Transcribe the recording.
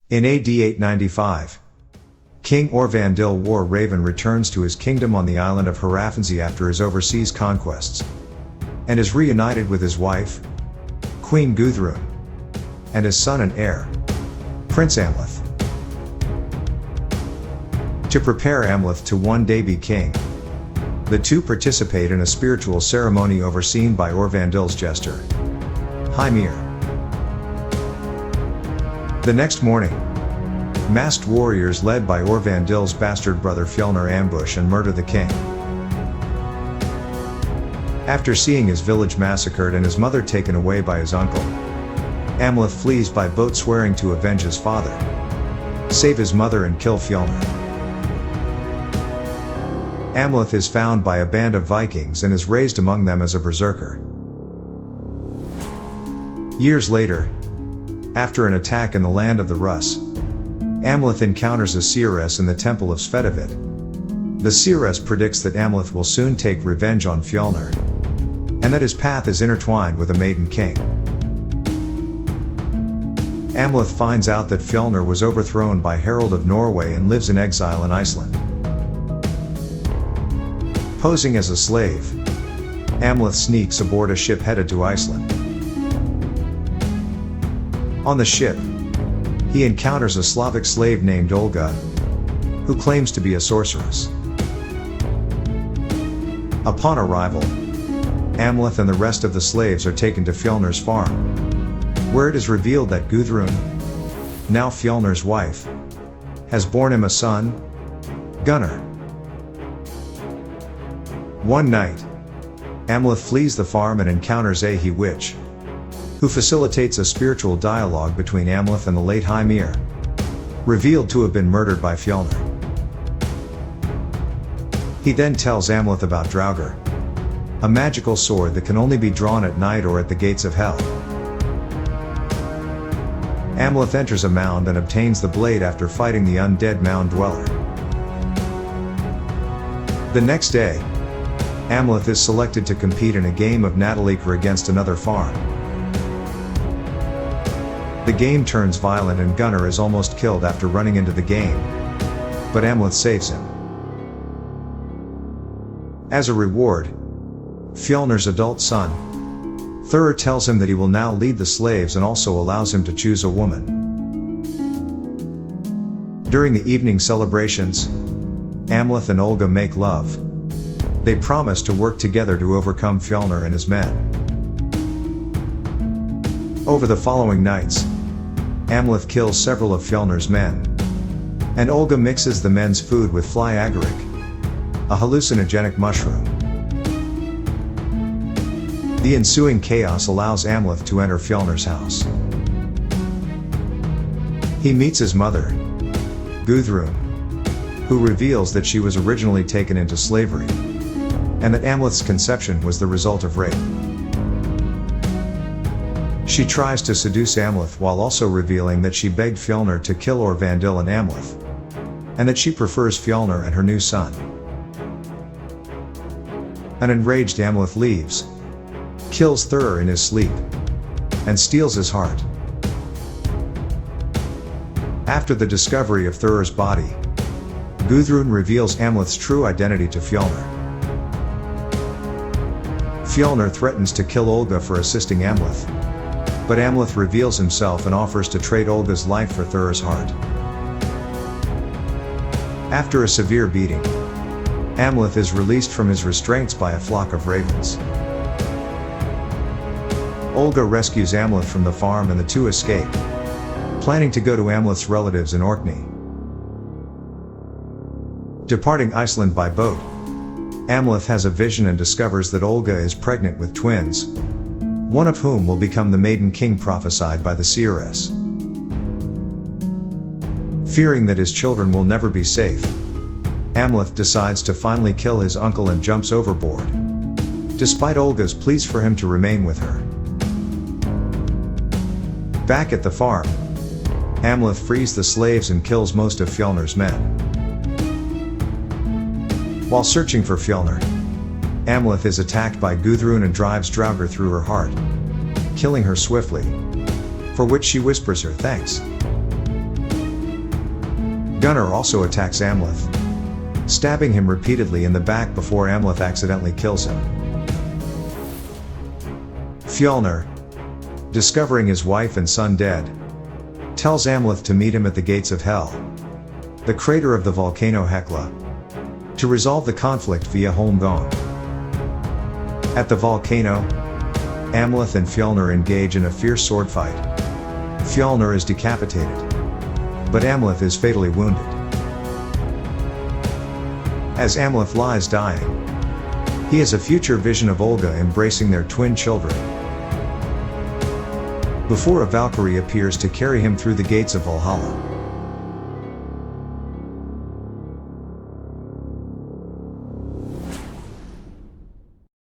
In AD 895, King Aurvandill War Raven returns to his kingdom on the island of Hrafnsey after his overseas conquests, and is reunited with his wife, Queen Gudrún, and his son and heir, Prince Amleth. To prepare Amleth to one day be king, the two participate in a spiritual ceremony overseen by Aurvandill's jester, Heimir. The next morning, masked warriors led by Aurvandill's bastard brother Fjölnir ambush and murder the king. After seeing his village massacred and his mother taken away by his uncle, Amleth flees by boat, swearing to avenge his father, save his mother and kill Fjölnir. Amleth is found by a band of Vikings and is raised among them as a berserker. Years later, after an attack in the land of the Rus, Amleth encounters a Seeress in the temple of Svedavid. The Seeress predicts that Amleth will soon take revenge on Fjölnir, and that his path is intertwined with a Maiden-King. Amleth finds out that Fjölnir was overthrown by Harald of Norway and lives in exile in Iceland. Posing as a slave, Amleth sneaks aboard a ship headed to Iceland. On the ship, he encounters a Slavic slave named Olga, who claims to be a sorceress. Upon arrival, Amleth and the rest of the slaves are taken to Fjölnir's farm, where it is revealed that Gudrún, now Fjölnir's wife, has borne him a son, Gunnar. One night, Amleth flees the farm and encounters a he-witch, who facilitates a spiritual dialogue between Amleth and the late Heimir, revealed to have been murdered by Fjölnir. He then tells Amleth about Draugr, a magical sword that can only be drawn at night or at the gates of hell. Amleth enters a mound and obtains the blade after fighting the undead mound dweller. The next day, Amleth is selected to compete in a game of Natalíkr against another farm. The game turns violent and Gunnar is almost killed after running into the game, but Amleth saves him. As a reward, Fjölnir's adult son, Thur, tells him that he will now lead the slaves and also allows him to choose a woman. During the evening celebrations, Amleth and Olga make love. They promise to work together to overcome Fjölnir and his men. Over the following nights, Amleth kills several of Fjölnir's men, and Olga mixes the men's food with fly agaric, a hallucinogenic mushroom. The ensuing chaos allows Amleth to enter Fjölnir's house. He meets his mother, Gudrún, who reveals that she was originally taken into slavery, and that Amleth's conception was the result of rape. She tries to seduce Amleth while also revealing that she begged Fjölnir to kill Aurvandill and Amleth, and that she prefers Fjölnir and her new son. An enraged Amleth leaves, kills Thur in his sleep, and steals his heart. After the discovery of Thur's body, Gudrún reveals Amleth's true identity to Fjölnir. Fjölnir threatens to kill Olga for assisting Amleth, but Amleth reveals himself and offers to trade Olga's life for Thur's heart. After a severe beating, Amleth is released from his restraints by a flock of ravens. Olga rescues Amleth from the farm and the two escape, planning to go to Amleth's relatives in Orkney. Departing Iceland by boat, Amleth has a vision and discovers that Olga is pregnant with twins, one of whom will become the Maiden-King prophesied by the Seeress. Fearing that his children will never be safe, Amleth decides to finally kill his uncle and jumps overboard, despite Olga's pleas for him to remain with her. Back at the farm, Amleth frees the slaves and kills most of Fjölnir's men. While searching for Fjölnir, Amleth is attacked by Gudrún and drives Draugr through her heart, killing her swiftly, for which she whispers her thanks. Gunnar also attacks Amleth, stabbing him repeatedly in the back before Amleth accidentally kills him. Fjölnir, discovering his wife and son dead, tells Amleth to meet him at the gates of Hell, the crater of the volcano Hekla, to resolve the conflict via Holmgång. At the volcano, Amleth and Fjölnir engage in a fierce sword fight. Fjölnir is decapitated, but Amleth is fatally wounded. As Amleth lies dying, he has a future vision of Olga embracing their twin children, before a Valkyrie appears to carry him through the gates of Valhalla.